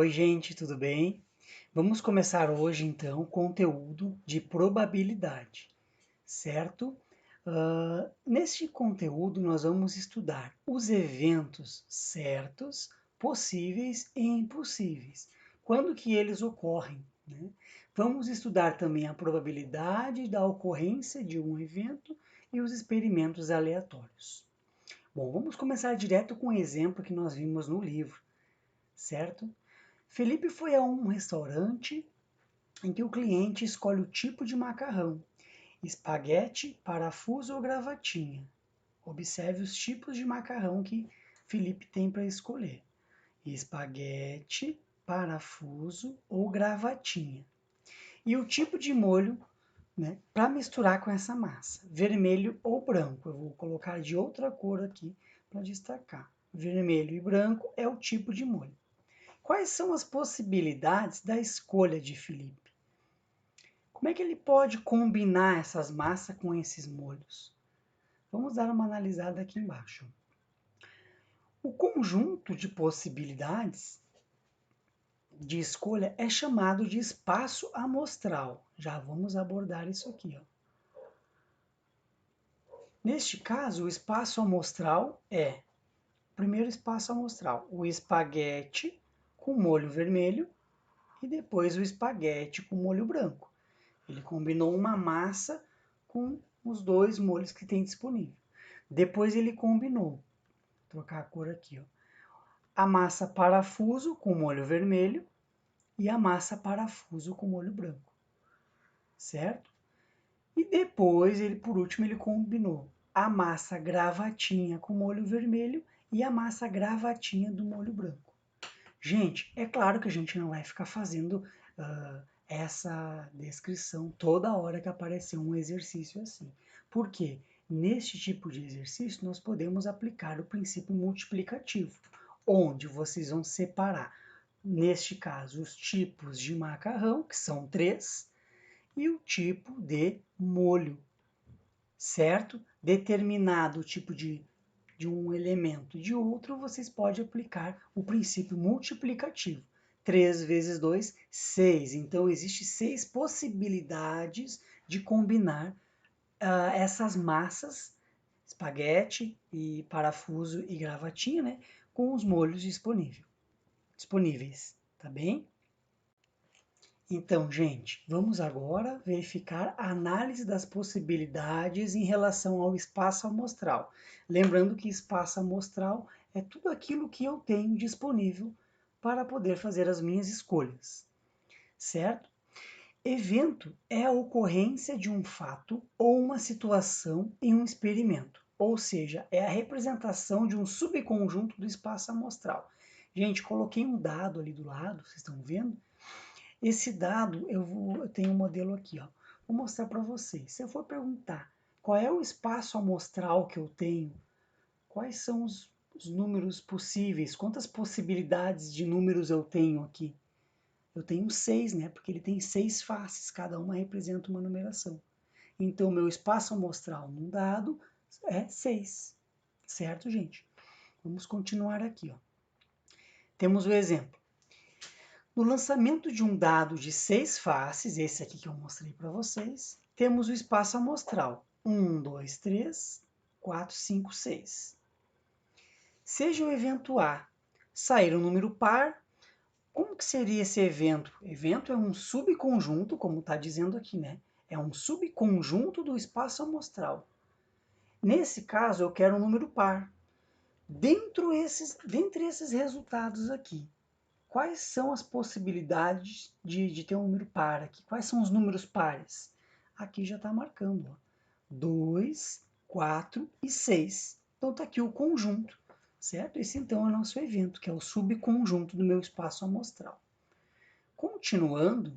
Oi, gente, tudo bem? Vamos começar hoje, então, o conteúdo de probabilidade, certo? Neste conteúdo, nós vamos estudar os eventos certos, possíveis e impossíveis. Quando que eles ocorrem, né? Vamos estudar também a probabilidade da ocorrência de um evento e os experimentos aleatórios. Bom, vamos começar direto com o exemplo que nós vimos no livro, certo? Felipe foi a um restaurante em que o cliente escolhe o tipo de macarrão: espaguete, parafuso ou gravatinha. Observe os tipos de macarrão que Felipe tem para escolher: espaguete, parafuso ou gravatinha. E o tipo de molho, né, para misturar com essa massa: vermelho ou branco. Eu vou colocar de outra cor aqui para destacar. Vermelho e branco é o tipo de molho. Quais são as possibilidades da escolha de Felipe? Como é que ele pode combinar essas massas com esses molhos? Vamos dar uma analisada aqui embaixo. O conjunto de possibilidades de escolha é chamado de espaço amostral. Já vamos abordar isso aqui. Neste caso, o espaço amostral é, primeiro espaço amostral, o espaguete com molho vermelho e depois o espaguete com molho branco. Ele combinou uma massa com os dois molhos que tem disponível. Depois ele combinou, vou trocar a cor aqui, ó, a massa parafuso com molho vermelho e a massa parafuso com molho branco, certo? E depois, por último, ele combinou a massa gravatinha com molho vermelho e a massa gravatinha do molho branco. Gente, é claro que a gente não vai ficar fazendo essa descrição toda hora que aparecer um exercício assim. Por quê? Neste tipo de exercício, nós podemos aplicar o princípio multiplicativo, onde vocês vão separar, neste caso, os tipos de macarrão, que são 3, e o tipo de molho, certo? Determinado tipo de um elemento e de outro, vocês podem aplicar o princípio multiplicativo. 3 vezes 2, 6. Então, existem 6 possibilidades de combinar essas massas, espaguete e parafuso e gravatinha, né, com os molhos disponíveis, tá bem? Então, gente, vamos agora verificar a análise das possibilidades em relação ao espaço amostral. Lembrando que espaço amostral é tudo aquilo que eu tenho disponível para poder fazer as minhas escolhas, certo? Evento é a ocorrência de um fato ou uma situação em um experimento, ou seja, é a representação de um subconjunto do espaço amostral. Gente, coloquei um dado ali do lado, vocês estão vendo? Esse dado, eu tenho um modelo aqui, ó. Vou mostrar para vocês. Se eu for perguntar qual é o espaço amostral que eu tenho, quais são os números possíveis, quantas possibilidades de números eu tenho aqui? Eu tenho 6, né? Porque ele tem 6 faces, cada uma representa uma numeração. Então, meu espaço amostral num dado é 6, certo, gente? Vamos continuar aqui, ó. Temos o exemplo. No lançamento de um dado de 6 faces, esse aqui que eu mostrei para vocês, temos o espaço amostral. 1, 2, 3, 4, 5, 6. Seja o evento A sair um número par, como que seria esse evento? Evento é um subconjunto, como está dizendo aqui, né? É um subconjunto do espaço amostral. Nesse caso, eu quero um número par. Dentre esses resultados aqui, quais são as possibilidades de ter um número par aqui? Quais são os números pares? Aqui já está marcando, ó. 2, 4 e 6. Então está aqui o conjunto, certo? Esse então é o nosso evento, que é o subconjunto do meu espaço amostral. Continuando,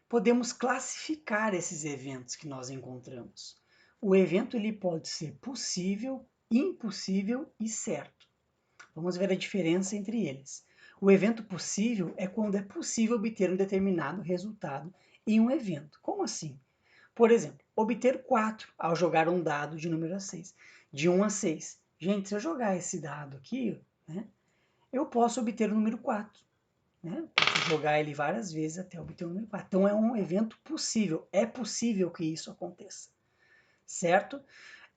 podemos classificar esses eventos que nós encontramos. O evento ele pode ser possível, impossível e certo. Vamos ver a diferença entre eles. O evento possível é quando é possível obter um determinado resultado em um evento. Como assim? Por exemplo, obter 4 ao jogar um dado de número 6, de 1 a 6. Gente, se eu jogar esse dado aqui, né, eu posso obter o número 4. Né? Posso jogar ele várias vezes até obter o número 4. Então é um evento possível, é possível que isso aconteça, certo?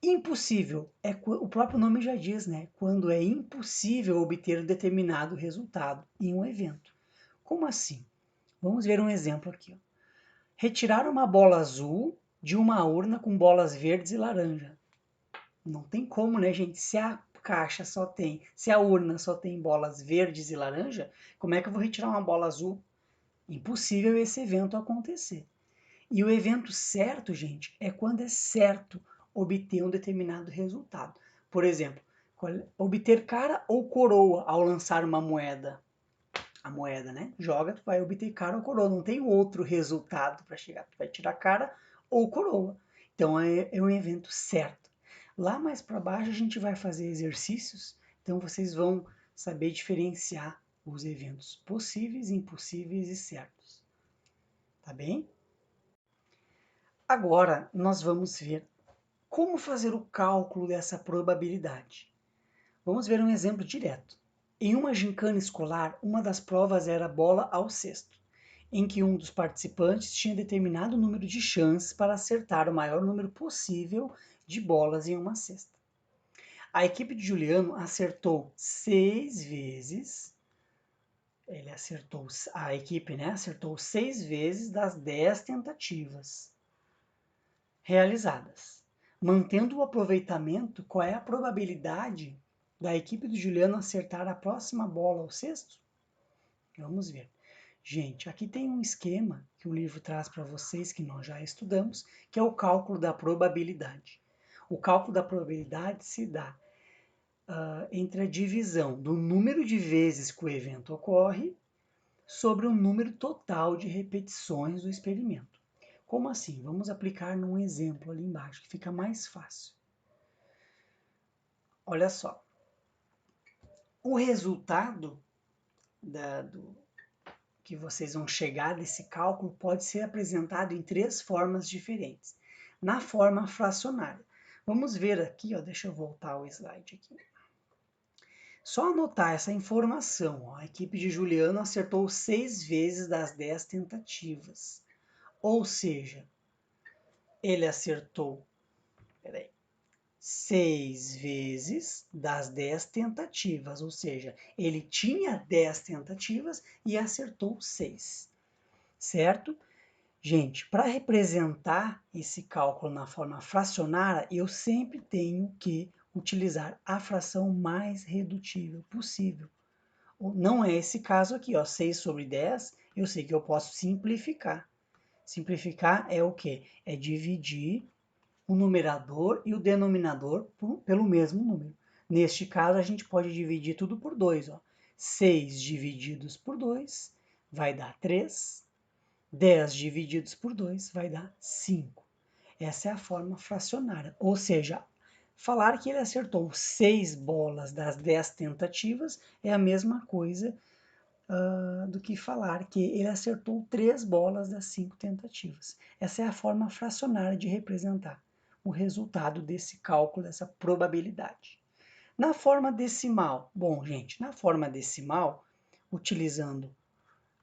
Impossível, o próprio nome já diz, né? Quando é impossível obter um determinado resultado em um evento. Como assim? Vamos ver um exemplo aqui. Ó. Retirar uma bola azul de uma urna com bolas verdes e laranja. Não tem como, né, gente? Se a caixa só tem, se a urna só tem bolas verdes e laranja, como é que eu vou retirar uma bola azul? Impossível esse evento acontecer. E o evento certo, gente, é quando é certo obter um determinado resultado. Por exemplo, obter cara ou coroa ao lançar uma moeda. A moeda, né? Joga, tu vai obter cara ou coroa. Não tem outro resultado para chegar. Tu vai tirar cara ou coroa. Então é um evento certo. Lá mais para baixo a gente vai fazer exercícios. Então vocês vão saber diferenciar os eventos possíveis, impossíveis e certos. Tá bem? Agora nós vamos ver como fazer o cálculo dessa probabilidade. Vamos ver um exemplo direto. Em uma gincana escolar, uma das provas era bola ao cesto, em que um dos participantes tinha determinado número de chances para acertar o maior número possível de bolas em uma cesta. A equipe de Juliano acertou 6 vezes. A equipe, né, acertou 6 vezes das 10 tentativas realizadas. Mantendo o aproveitamento, qual é a probabilidade da equipe do Juliano acertar a próxima bola ao cesto? Vamos ver. Gente, aqui tem um esquema que o livro traz para vocês, que nós já estudamos, que é o cálculo da probabilidade. O cálculo da probabilidade se dá entre a divisão do número de vezes que o evento ocorre sobre o número total de repetições do experimento. Como assim? Vamos aplicar num exemplo ali embaixo, que fica mais fácil. Olha só. O resultado que vocês vão chegar desse cálculo pode ser apresentado em 3 formas diferentes. Na forma fracionária. Vamos ver aqui, ó, deixa eu voltar o slide aqui. Só anotar essa informação. Ó, a equipe de Juliano acertou 6 vezes das 10 tentativas. Ou seja, ele acertou 6 vezes das 10 tentativas, ou seja, ele tinha 10 tentativas e acertou 6, certo? Gente, para representar esse cálculo na forma fracionária, eu sempre tenho que utilizar a fração mais redutível possível. Não é esse caso aqui, ó, 6 sobre 10, eu sei que eu posso simplificar. Simplificar é o quê? É dividir o numerador e o denominador pelo mesmo número. Neste caso, a gente pode dividir tudo por 2. 6 divididos por 2 vai dar 3. 10 divididos por 2 vai dar 5. Essa é a forma fracionária. Ou seja, falar que ele acertou 6 bolas das 10 tentativas é a mesma coisa do que falar que ele acertou 3 bolas das 5 tentativas. Essa é a forma fracionária de representar o resultado desse cálculo, dessa probabilidade. Na forma decimal, bom, gente, na forma decimal, utilizando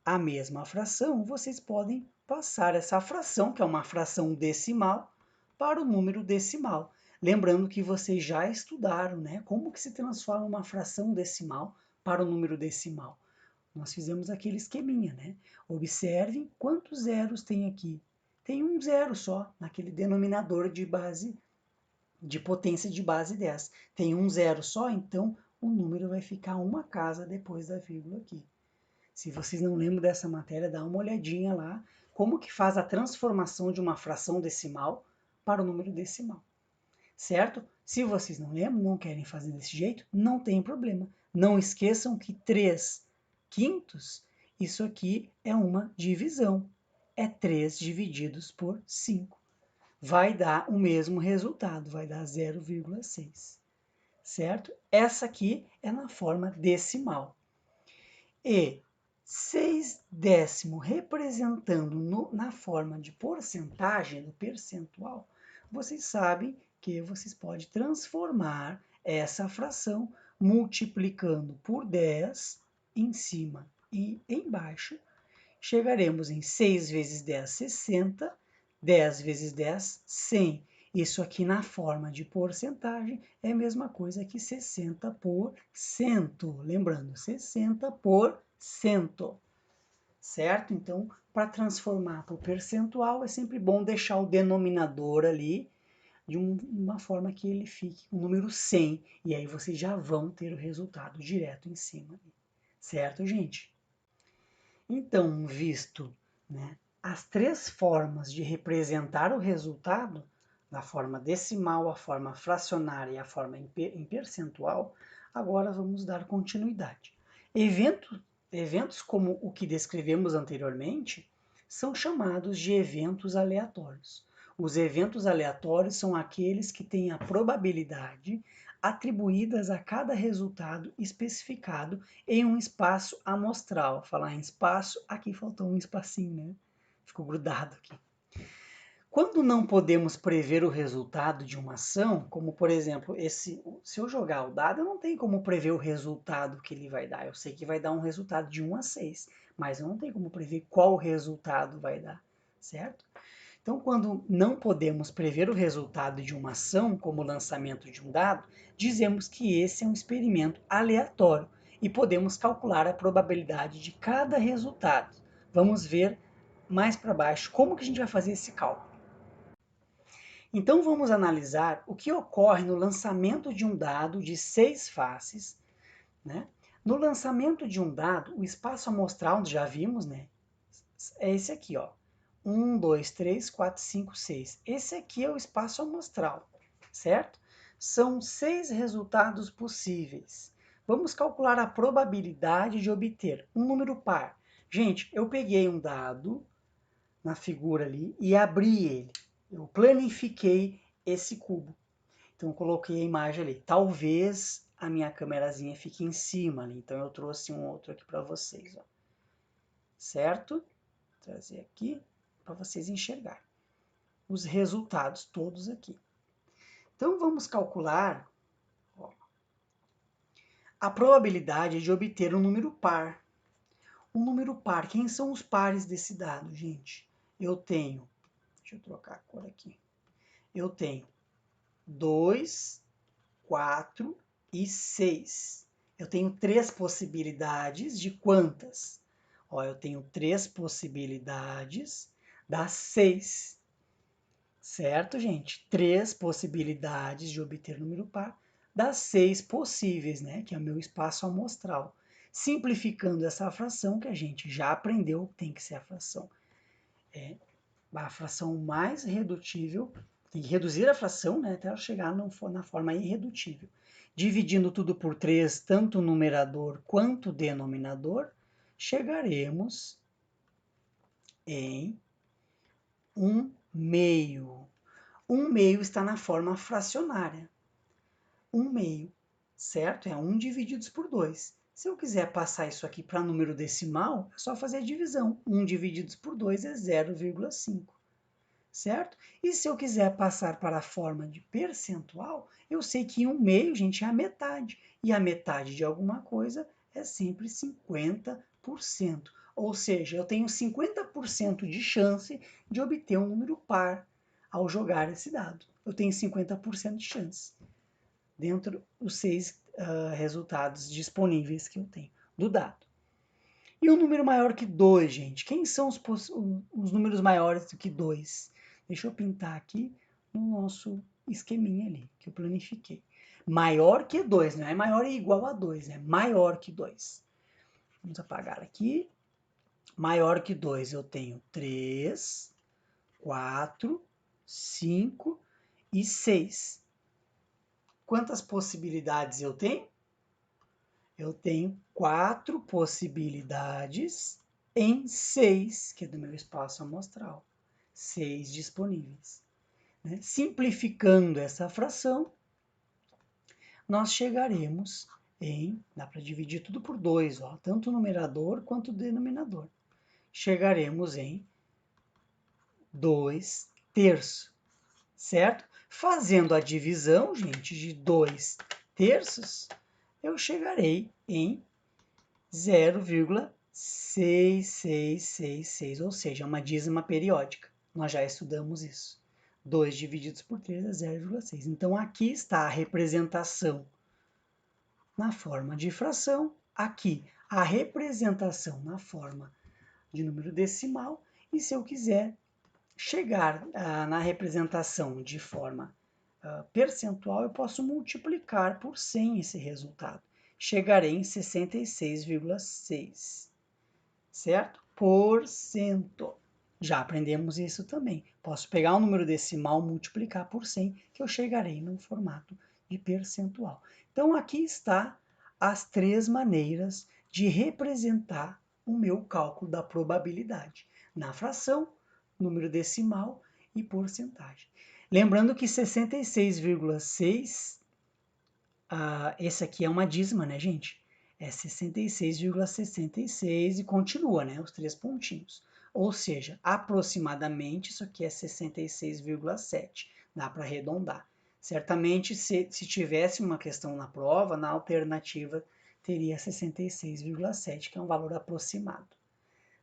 a mesma fração, vocês podem passar essa fração, que é uma fração decimal, para o número decimal. Lembrando que vocês já estudaram, né, como que se transforma uma fração decimal para o número decimal. Nós fizemos aquele esqueminha, né? Observem quantos zeros tem aqui. Tem um zero só naquele denominador de base, de potência de base 10. Tem um zero só, então o número vai ficar uma casa depois da vírgula aqui. Se vocês não lembram dessa matéria, dá uma olhadinha lá, como que faz a transformação de uma fração decimal para o número decimal. Certo? Se vocês não lembram, não querem fazer desse jeito, não tem problema. Não esqueçam que 3 quintos, isso aqui é uma divisão. É 3 divididos por 5. Vai dar o mesmo resultado, vai dar 0,6. Certo? Essa aqui é na forma decimal. E 6 décimo representando na forma de porcentagem, do percentual, vocês sabem que vocês podem transformar essa fração multiplicando por 10 em cima e embaixo, chegaremos em 6 vezes 10, 60, 10 vezes 10, 100. Isso aqui na forma de porcentagem é a mesma coisa que 60%. Lembrando, 60%. Certo? Então, para transformar para o percentual, é sempre bom deixar o denominador ali de uma forma que ele fique com o número 100. E aí vocês já vão ter o resultado direto em cima. Certo, gente? Então, visto, né, as três formas de representar o resultado, na forma decimal, a forma fracionária e a forma em percentual, agora vamos dar continuidade. Eventos como o que descrevemos anteriormente são chamados de eventos aleatórios. Os eventos aleatórios são aqueles que têm a probabilidade atribuídas a cada resultado especificado em um espaço amostral. Falar em espaço, aqui faltou um espacinho, né? Ficou grudado aqui. Quando não podemos prever o resultado de uma ação, como por exemplo, se eu jogar o dado, eu não tenho como prever o resultado que ele vai dar. Eu sei que vai dar um resultado de 1 a 6, mas eu não tenho como prever qual resultado vai dar, certo? Então, quando não podemos prever o resultado de uma ação, como o lançamento de um dado, dizemos que esse é um experimento aleatório e podemos calcular a probabilidade de cada resultado. Vamos ver mais para baixo como que a gente vai fazer esse cálculo. Então, vamos analisar o que ocorre no lançamento de um dado de 6 faces, né? No lançamento de um dado, o espaço amostral, já vimos, né? É esse aqui, ó. 1, 2, 3, 4, 5, 6. Esse aqui é o espaço amostral, certo? São 6 resultados possíveis. Vamos calcular a probabilidade de obter um número par. Gente, eu peguei um dado na figura ali e abri ele. Eu planifiquei esse cubo. Então, eu coloquei a imagem ali. Talvez a minha câmerazinha fique em cima ali. Então, eu trouxe um outro aqui para vocês, ó. Certo? Vou trazer aqui para vocês enxergarem os resultados todos aqui. Então, vamos calcular, ó, a probabilidade de obter um número par. Um número par, quem são os pares desse dado, gente? Eu tenho, deixa eu trocar a cor aqui. Eu tenho 2, 4 e 6. Eu tenho 3 possibilidades de quantas? Ó, eu tenho 3 possibilidades das 6. Certo, gente? 3 possibilidades de obter número par das 6 possíveis, né? Que é o meu espaço amostral. Simplificando essa fração que a gente já aprendeu, tem que ser a fração mais redutível, tem que reduzir a fração, né, até ela chegar na forma irredutível. Dividindo tudo por 3, tanto o numerador quanto o denominador, chegaremos em 1/2. 1/2 está na forma fracionária. 1/2, certo? É 1 divididos por 2. Se eu quiser passar isso aqui para número decimal, é só fazer a divisão. 1 divididos por 2 é 0,5. Certo? E se eu quiser passar para a forma de percentual, eu sei que 1/2, gente, é a metade. E a metade de alguma coisa é sempre 50%. Ou seja, eu tenho 50% de chance de obter um número par ao jogar esse dado. Eu tenho 50% de chance dentro dos 6 resultados disponíveis que eu tenho do dado. E um número maior que 2, gente? Quem são os números maiores do que 2? Deixa eu pintar aqui no nosso esqueminha ali, que eu planifiquei. Maior que 2, não é maior e igual a 2, é maior que 2. Vamos apagar aqui. Maior que 2 eu tenho 3, 4, 5 e 6. Quantas possibilidades eu tenho? Eu tenho 4 possibilidades em 6, que é do meu espaço amostral. 6 disponíveis. Né? Simplificando essa fração, nós chegaremos em, dá para dividir tudo por 2, ó, tanto o numerador quanto o denominador. Chegaremos em 2/3, certo? Fazendo a divisão, gente, de 2/3, eu chegarei em 0,6666, ou seja, uma dízima periódica. Nós já estudamos isso. 2 divididos por 3 é 0,6. Então, aqui está a representação na forma de fração, aqui a representação na forma de número decimal, e se eu quiser chegar na representação de forma percentual, eu posso multiplicar por 100 esse resultado. Chegarei em 66,6, certo? Por cento. Já aprendemos isso também. Posso pegar um número decimal, multiplicar por 100, que eu chegarei no formato de percentual. Então, aqui está as 3 maneiras de representar o meu cálculo da probabilidade. Na fração, número decimal e porcentagem. Lembrando que 66,6, esse aqui é uma dízima, né, gente? É 66,66 e continua, né, os 3 pontinhos. Ou seja, aproximadamente isso aqui é 66,7. Dá para arredondar. Certamente, se tivesse uma questão na prova, na alternativa teria 66,7, que é um valor aproximado.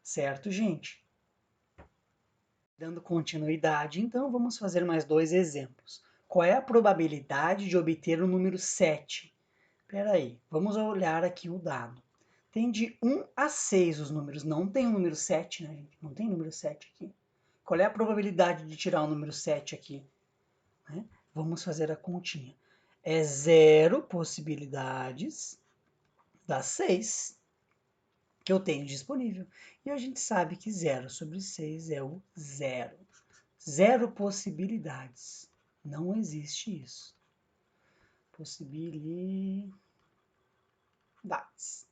Certo, gente? Dando continuidade, então, vamos fazer mais 2 exemplos. Qual é a probabilidade de obter o número 7? Espera aí, vamos olhar aqui o dado. Tem de 1 a 6 os números, não tem o número 7, né, gente? Não tem número 7 aqui. Qual é a probabilidade de tirar o número 7 aqui? Né? Vamos fazer a continha. É 0 possibilidades das 6 que eu tenho disponível. E a gente sabe que 0 sobre 6 é o zero. 0 possibilidades. Não existe isso. Possibilidades.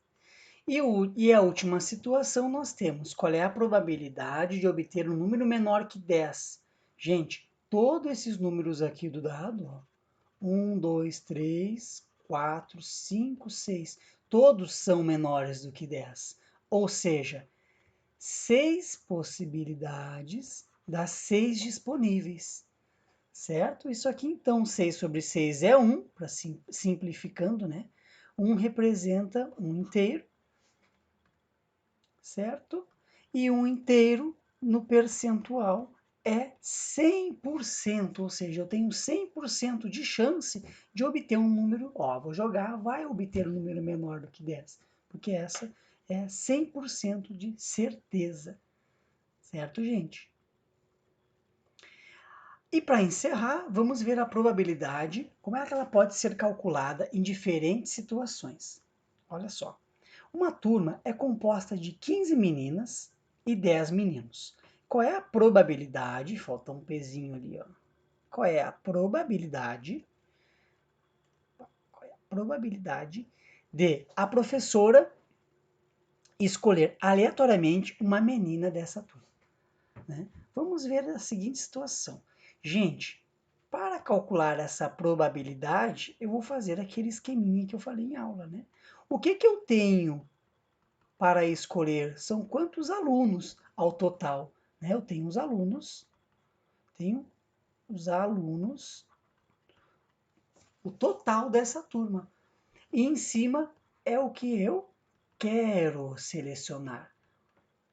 E a última situação nós temos. Qual é a probabilidade de obter um número menor que 10? Gente, todos esses números aqui do dado, ó, 1, 2, 3, 4, 5, 6, todos são menores do que 10. Ou seja, 6 possibilidades das 6 disponíveis, certo? Isso aqui, então, 6 sobre 6 é 1, para simplificando, né? 1 representa um inteiro, certo? E um inteiro no percentual é 100%, ou seja, eu tenho 100% de chance de obter um número, ó, vou jogar, vai obter um número menor do que 10, porque essa é 100% de certeza, certo, gente? E para encerrar, vamos ver a probabilidade, como é que ela pode ser calculada em diferentes situações. Olha só, uma turma é composta de 15 meninas e 10 meninos. Qual é a probabilidade, falta um pezinho ali, ó. Qual é a probabilidade de a professora escolher aleatoriamente uma menina dessa turma, né? Vamos ver a seguinte situação. Gente, para calcular essa probabilidade, eu vou fazer aquele esqueminha que eu falei em aula, né? O que eu tenho para escolher? São quantos alunos ao total? Né? Eu tenho os alunos, o total dessa turma. E em cima é o que eu quero selecionar,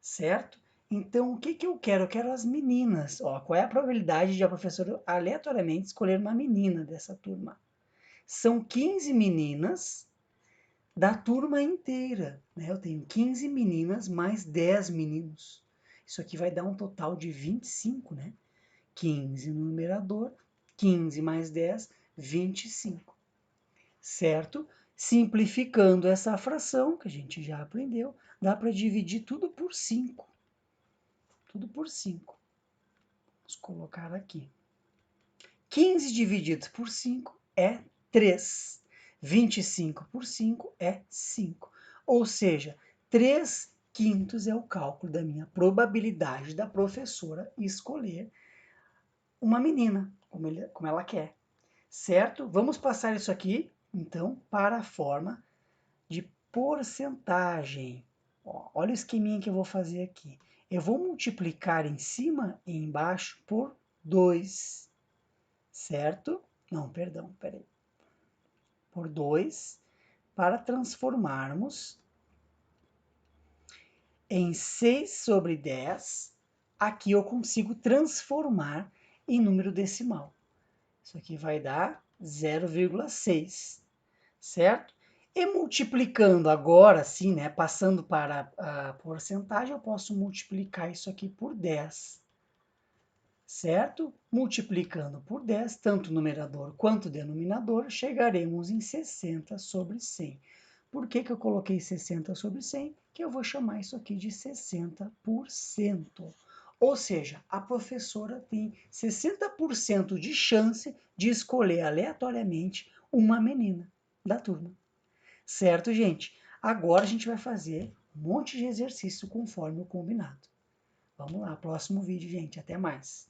certo? Então, o que eu quero? Eu quero as meninas. Ó, qual é a probabilidade de a professora aleatoriamente escolher uma menina dessa turma? São 15 meninas da turma inteira, né? Eu tenho 15 meninas mais 10 meninos. Isso aqui vai dar um total de 25, né? 15 no numerador, 15 mais 10, 25. Certo? Simplificando essa fração, que a gente já aprendeu, dá para dividir tudo por 5. Tudo por 5. Vamos colocar aqui. 15 dividido por 5 é 3. 25 por 5 é 5. Ou seja, 3/5 é o cálculo da minha probabilidade da professora escolher uma menina, como ela quer. Certo? Vamos passar isso aqui, então, para a forma de porcentagem. Ó, olha o esqueminha que eu vou fazer aqui. Eu vou multiplicar em cima e embaixo por 2, certo? Não, perdão, peraí. Por 2, para transformarmos em 6 sobre 10, aqui eu consigo transformar em número decimal. Isso aqui vai dar 0,6, certo? E multiplicando agora, sim, né, passando para a porcentagem, eu posso multiplicar isso aqui por 10, certo? Multiplicando por 10, tanto o numerador quanto o denominador, chegaremos em 60 sobre 100. Por que eu coloquei 60 sobre 100? Que eu vou chamar isso aqui de 60%. Ou seja, a professora tem 60% de chance de escolher aleatoriamente uma menina da turma. Certo, gente? Agora a gente vai fazer um monte de exercício conforme o combinado. Vamos lá, próximo vídeo, gente. Até mais.